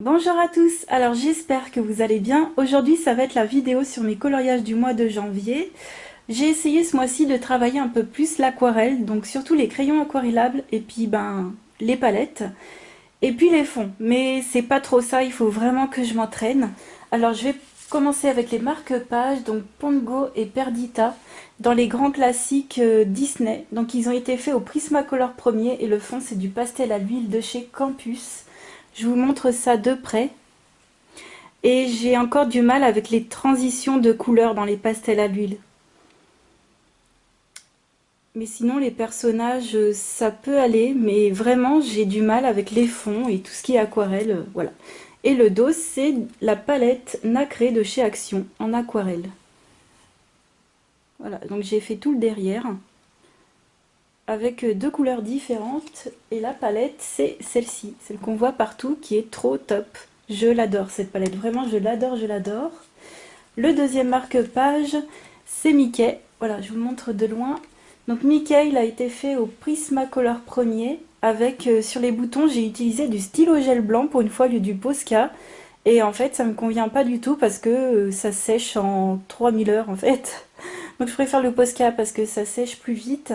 Bonjour à tous, alors j'espère que vous allez bien. Aujourd'hui ça va être la vidéo sur mes coloriages du mois de janvier. J'ai essayé ce mois-ci de travailler un peu plus l'aquarelle, donc surtout les crayons aquarellables et puis les palettes et puis les fonds. Mais c'est pas trop ça, il faut vraiment que je m'entraîne. Alors je vais commencer avec les marque-pages, donc Pongo et Perdita, dans les grands classiques Disney. Donc ils ont été faits au Prismacolor premier et le fond c'est du pastel à l'huile de chez Campus. Je vous montre ça de près. Et j'ai encore du mal avec les transitions de couleurs dans les pastels à l'huile. Mais sinon, les personnages, ça peut aller, mais vraiment, j'ai du mal avec les fonds et tout ce qui est aquarelle, voilà. Et le dos, c'est la palette nacrée de chez Action, en aquarelle. Voilà, donc j'ai fait tout le derrière, avec deux couleurs différentes, et la palette, c'est celle-ci, celle qu'on voit partout, qui est trop top. Je l'adore, cette palette, vraiment, je l'adore, je l'adore. Le deuxième marque-page, c'est Mickey. Voilà, je vous montre de loin. Donc Mickey, il a été fait au Prismacolor premier. Avec, sur les boutons, j'ai utilisé du stylo gel blanc pour une fois au lieu du Posca. Et en fait, ça me convient pas du tout parce que ça sèche en 3000 heures en fait. Donc je préfère le Posca parce que ça sèche plus vite.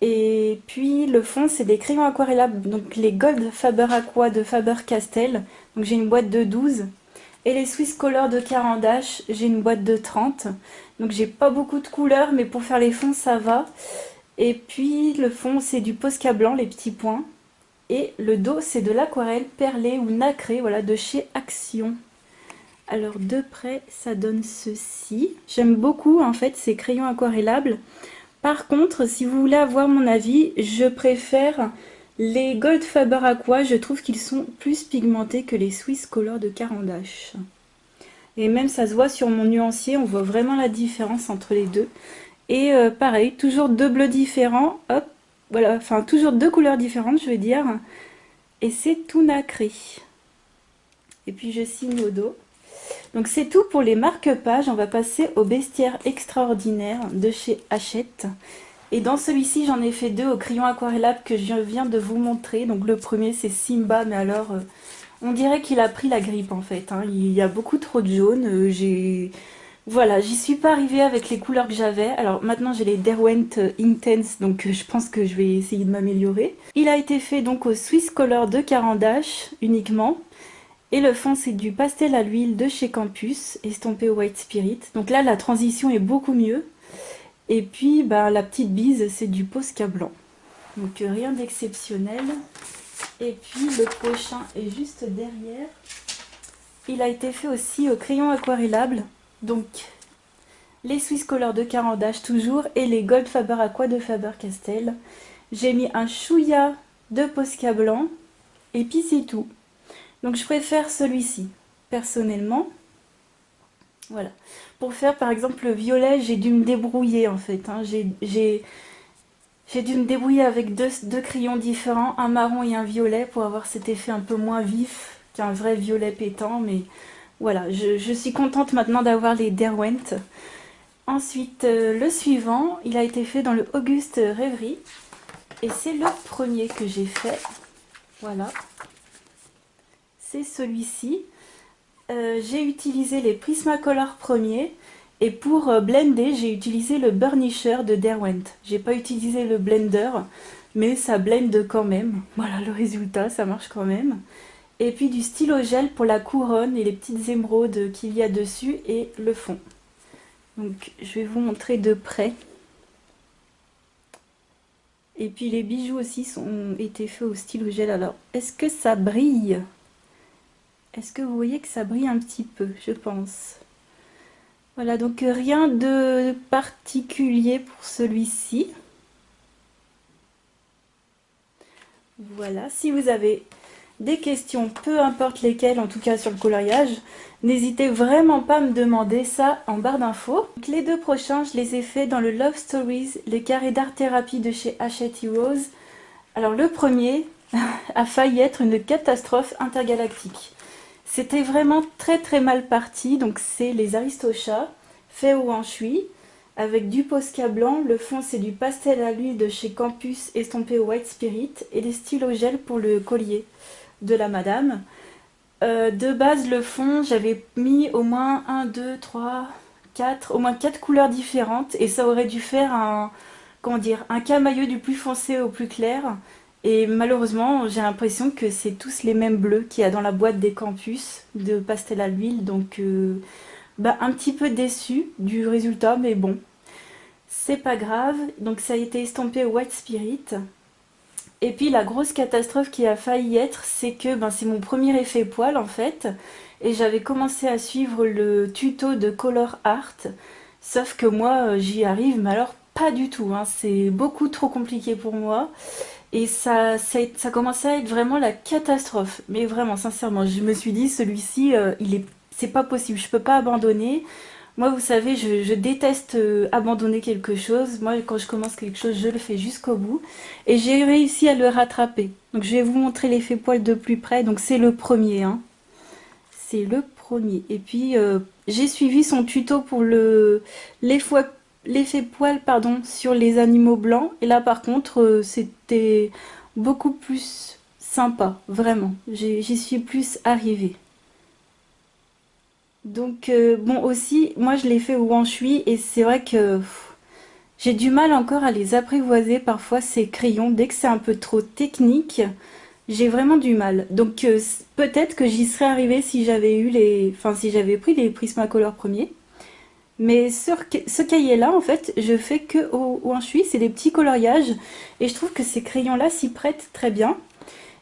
Et puis le fond, c'est des crayons aquarellables. Donc les Gold Faber Aqua de Faber-Castell. Donc j'ai une boîte de 12. Et les Swiss Color de Caran d'Ache, j'ai une boîte de 30. Donc j'ai pas beaucoup de couleurs, mais pour faire les fonds, ça va. Et puis le fond, c'est du Posca blanc, les petits points. Et le dos, c'est de l'aquarelle perlée ou nacrée, voilà, de chez Action. Alors de près, ça donne ceci. J'aime beaucoup, en fait, ces crayons aquarellables. Par contre, si vous voulez avoir mon avis, je préfère les Gold Faber Aqua. Je trouve qu'ils sont plus pigmentés que les Swiss Color de Caran d'Ache. Et même ça se voit sur mon nuancier, on voit vraiment la différence entre les deux. Et pareil, toujours deux bleus différents, hop, voilà, enfin toujours deux couleurs différentes je vais dire. Et c'est tout nacré. Et puis je signe au dos. Donc c'est tout pour les marque-pages, on va passer au bestiaire extraordinaire de chez Hachette. Et dans celui-ci j'en ai fait deux au crayon aquarellable que je viens de vous montrer. Donc le premier c'est Simba, mais alors on dirait qu'il a pris la grippe en fait, hein. Il y a beaucoup trop de jaune. Voilà, j'y suis pas arrivée avec les couleurs que j'avais. Alors maintenant j'ai les Derwent Intense, donc je pense que je vais essayer de m'améliorer. Il a été fait donc au Swiss Color de Caran d'Ache uniquement. Et le fond c'est du pastel à l'huile de chez Campus, estompé au White Spirit. Donc là la transition est beaucoup mieux. Et puis la petite bise c'est du Posca blanc. Donc rien d'exceptionnel. Et puis le prochain est juste derrière. Il a été fait aussi au crayon aquarellable. Donc les Swiss Color de Caran d'Ache toujours et les Gold Faber Aqua de Faber-Castell. J'ai mis un chouïa de Posca blanc et puis c'est tout. Donc je préfère celui-ci personnellement. Voilà. Pour faire par exemple le violet, j'ai dû me débrouiller en fait, hein. J'ai dû me débrouiller avec deux crayons différents, un marron et un violet, pour avoir cet effet un peu moins vif qu'un vrai violet pétant. Mais voilà, je suis contente maintenant d'avoir les Derwent. Ensuite, le suivant, il a été fait dans le Auguste Rêverie. Et c'est le premier que j'ai fait. Voilà. C'est celui-ci. J'ai utilisé les Prismacolor premiers. Et pour blender, j'ai utilisé le burnisher de Derwent. J'ai pas utilisé le blender, mais ça blende quand même. Voilà le résultat, ça marche quand même. Et puis du stylo gel pour la couronne et les petites émeraudes qu'il y a dessus et le fond. Donc je vais vous montrer de près. Et puis les bijoux aussi ont été faits au stylo gel. Alors, est-ce que ça brille? Est-ce que vous voyez que ça brille un petit peu, je pense. Voilà, donc rien de particulier pour celui-ci. Voilà, si vous avez des questions, peu importe lesquelles, en tout cas sur le coloriage, n'hésitez vraiment pas à me demander ça en barre d'infos. Les deux prochains, je les ai faits dans le Love Stories, les carrés d'art thérapie de chez Hachette Heroes. Alors le premier a failli être une catastrophe intergalactique. C'était vraiment très très mal parti. Donc c'est les Aristochats faits au Anshui avec du Posca blanc. Le fond c'est du pastel à l'huile de chez Campus estompé au White Spirit et des stylos gel pour le collier de la madame. De base, le fond, j'avais mis au moins un, 2, 3, 4, au moins 4 couleurs différentes et ça aurait dû faire un, comment dire, un camailleux du plus foncé au plus clair. Et malheureusement, j'ai l'impression que c'est tous les mêmes bleus qu'il y a dans la boîte des campus de pastel à l'huile. Donc, bah, un petit peu déçu du résultat, mais bon, c'est pas grave. Donc, ça a été estampé White Spirit. Et puis la grosse catastrophe qui a failli être, c'est que ben, c'est mon premier effet poil en fait. Et j'avais commencé à suivre le tuto de Color Art. Sauf que moi, j'y arrive, mais alors pas du tout, hein. C'est beaucoup trop compliqué pour moi. Et ça commençait à être vraiment la catastrophe. Mais vraiment, sincèrement, je me suis dit, celui-ci, c'est pas possible, je peux pas abandonner. Moi, vous savez, je déteste abandonner quelque chose. Moi, quand je commence quelque chose, je le fais jusqu'au bout. Et j'ai réussi à le rattraper. Donc, je vais vous montrer l'effet poil de plus près. Donc, c'est le premier, hein. C'est le premier. Et puis, j'ai suivi son tuto pour l'effet poil, pardon, sur les animaux blancs. Et là, par contre, c'était beaucoup plus sympa, vraiment. J'y suis plus arrivée. Donc, bon, aussi, moi, je l'ai fait au Wanshui et c'est vrai que j'ai du mal encore à les apprivoiser parfois, ces crayons. Dès que c'est un peu trop technique, j'ai vraiment du mal. Donc, peut-être que j'y serais arrivée si j'avais eu enfin, si j'avais pris les Prismacolor premiers. Mais ce cahier-là, en fait, je fais que au Wanshui, c'est des petits coloriages et je trouve que ces crayons-là s'y prêtent très bien.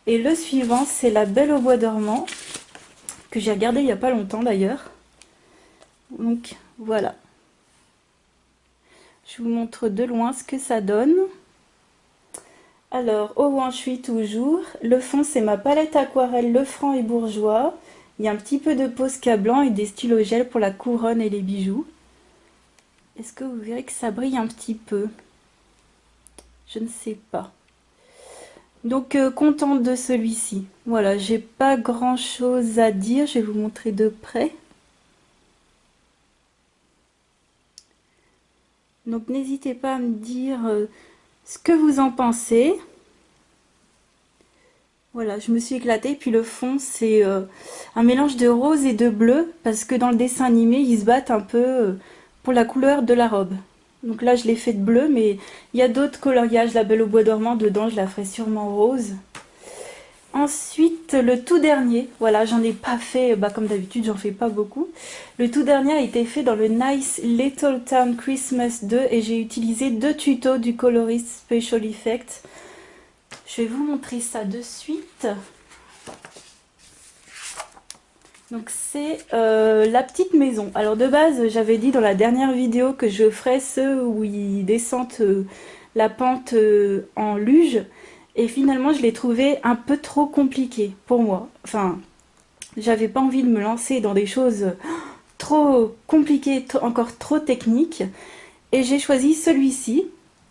Et le suivant, c'est la Belle au bois dormant, que j'ai regardé il y a pas longtemps d'ailleurs. Donc, voilà. Je vous montre de loin ce que ça donne. Alors, au Wanshui toujours. Le fond, c'est ma palette aquarelle Lefranc et Bourgeois. Il y a un petit peu de Posca blanc et des stylos gel pour la couronne et les bijoux. Est-ce que vous verrez que ça brille un petit peu? Je ne sais pas. Donc, contente de celui-ci. Voilà, j'ai pas grand-chose à dire. Je vais vous montrer de près. Donc, n'hésitez pas à me dire ce que vous en pensez. Voilà, je me suis éclatée. Puis le fond, c'est un mélange de rose et de bleu, parce que dans le dessin animé, ils se battent un peu pour la couleur de la robe. Donc là, je l'ai fait de bleu, mais il y a d'autres coloriages. La Belle au bois dormant, dedans, je la ferai sûrement rose. Ensuite, le tout dernier, voilà, j'en ai pas fait, bah, comme d'habitude, j'en fais pas beaucoup. Le tout dernier a été fait dans le Nice Little Town Christmas 2 et j'ai utilisé deux tutos du colorist Special Effects. Je vais vous montrer ça de suite. Donc c'est la petite maison. Alors de base, j'avais dit dans la dernière vidéo que je ferais ceux où ils descendent la pente en luge. Et finalement, je l'ai trouvé un peu trop compliqué pour moi. Enfin, j'avais pas envie de me lancer dans des choses trop compliquées, encore trop techniques. Et j'ai choisi celui-ci.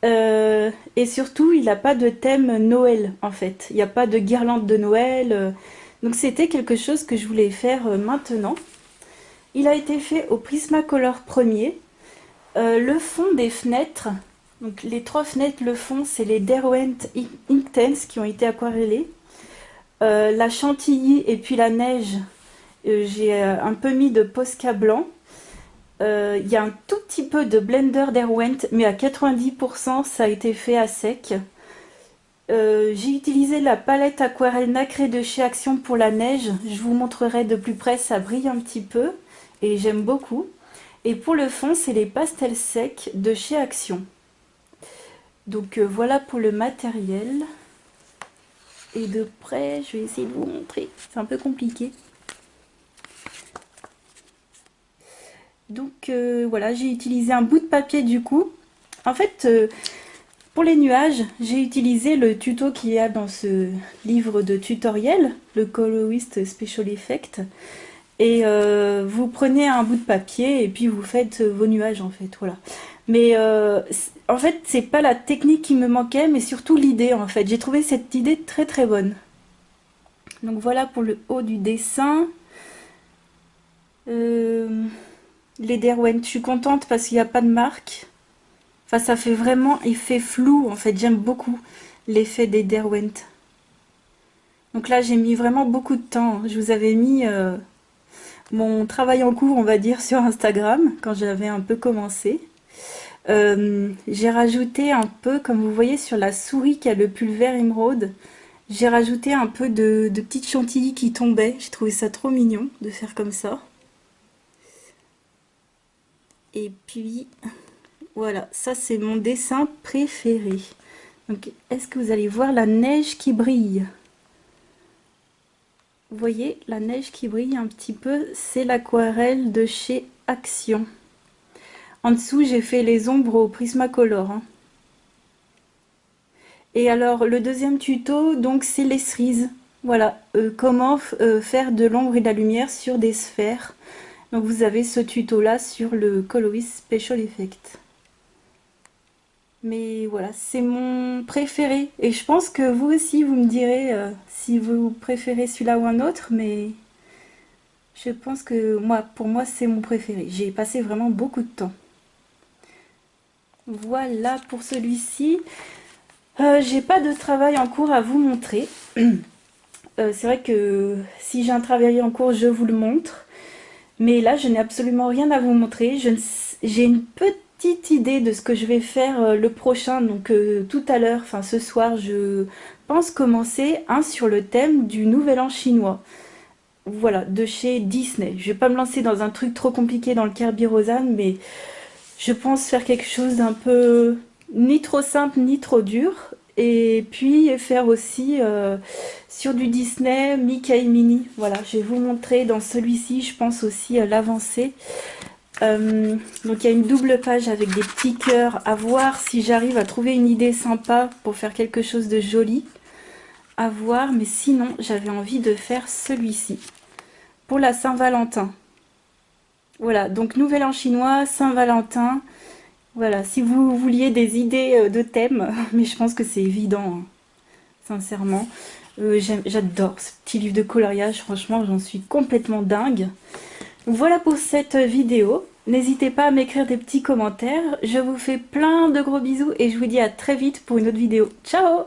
Et surtout, il n'a pas de thème Noël, en fait. Il n'y a pas de guirlande de Noël. Donc c'était quelque chose que je voulais faire maintenant. Il a été fait au Prismacolor premier. Le fond des fenêtres, donc les trois fenêtres, le fond, c'est les Derwent Inktense qui ont été aquarellés. La chantilly et puis la neige, j'ai un peu mis de Posca blanc. Il y a un tout petit peu de Blender Derwent, mais à 90%, ça a été fait à sec. J'ai utilisé la palette aquarelle nacrée de chez Action pour la neige. Je vous montrerai de plus près, ça brille un petit peu et j'aime beaucoup. Et pour le fond, c'est les pastels secs de chez Action. Donc voilà pour le matériel. Et de près, je vais essayer de vous montrer. C'est un peu compliqué. Donc voilà, j'ai utilisé un bout de papier du coup. En fait, pour les nuages, j'ai utilisé le tuto qu'il y a dans ce livre de tutoriel, le Colorist Special Effect. Et vous prenez un bout de papier et puis vous faites vos nuages en fait, voilà. Mais en fait, c'est pas la technique qui me manquait, mais surtout l'idée en fait. J'ai trouvé cette idée très très bonne. Donc voilà pour le haut du dessin. Les Derwent, je suis contente parce qu'il n'y a pas de marque. Enfin, ça fait vraiment effet flou en fait. J'aime beaucoup l'effet des Derwent. Donc là, j'ai mis vraiment beaucoup de temps. Je vous avais mis mon travail en cours, on va dire, sur Instagram, quand j'avais un peu commencé. J'ai rajouté un peu, comme vous voyez sur la souris qui a le pulvère émeraude, j'ai rajouté un peu de petites chantilly qui tombaient. J'ai trouvé ça trop mignon de faire comme ça. Et puis, voilà, ça c'est mon dessin préféré. Donc, est-ce que vous allez voir la neige qui brille? Vous voyez, la neige qui brille un petit peu, c'est l'aquarelle de chez Action. En dessous, j'ai fait les ombres au Prismacolor, hein. Et alors, le deuxième tuto, donc, c'est les cerises. Voilà, comment faire de l'ombre et de la lumière sur des sphères. Donc, vous avez ce tuto-là sur le Coloris Special Effect. Mais voilà, c'est mon préféré. Et je pense que vous aussi, vous me direz si vous préférez celui-là ou un autre, mais je pense que moi, pour moi, c'est mon préféré. J'ai passé vraiment beaucoup de temps. Voilà pour celui-ci. J'ai pas de travail en cours à vous montrer. C'est vrai que si j'ai un travail en cours, je vous le montre. Mais là, je n'ai absolument rien à vous montrer. J'ai une petite idée de ce que je vais faire le prochain. Donc tout à l'heure, enfin ce soir, je pense commencer un sur le thème du Nouvel An chinois. Voilà, de chez Disney. Je vais pas me lancer dans un truc trop compliqué dans le Kirby Rosanne, mais je pense faire quelque chose d'un peu ni trop simple ni trop dur. Et puis faire aussi sur du Disney, Mickey Mini. Voilà, je vais vous montrer dans celui-ci, je pense aussi à l'avancée. Donc il y a une double page avec des petits cœurs, à voir si j'arrive à trouver une idée sympa pour faire quelque chose de joli. À voir, mais sinon j'avais envie de faire celui-ci pour la Saint-Valentin. Voilà, donc Nouvel An chinois, Saint-Valentin. Voilà, si vous vouliez des idées de thèmes, mais je pense que c'est évident, hein, sincèrement. J'adore ce petit livre de coloriage, franchement, j'en suis complètement dingue. Voilà pour cette vidéo. N'hésitez pas à m'écrire des petits commentaires. Je vous fais plein de gros bisous et je vous dis à très vite pour une autre vidéo. Ciao!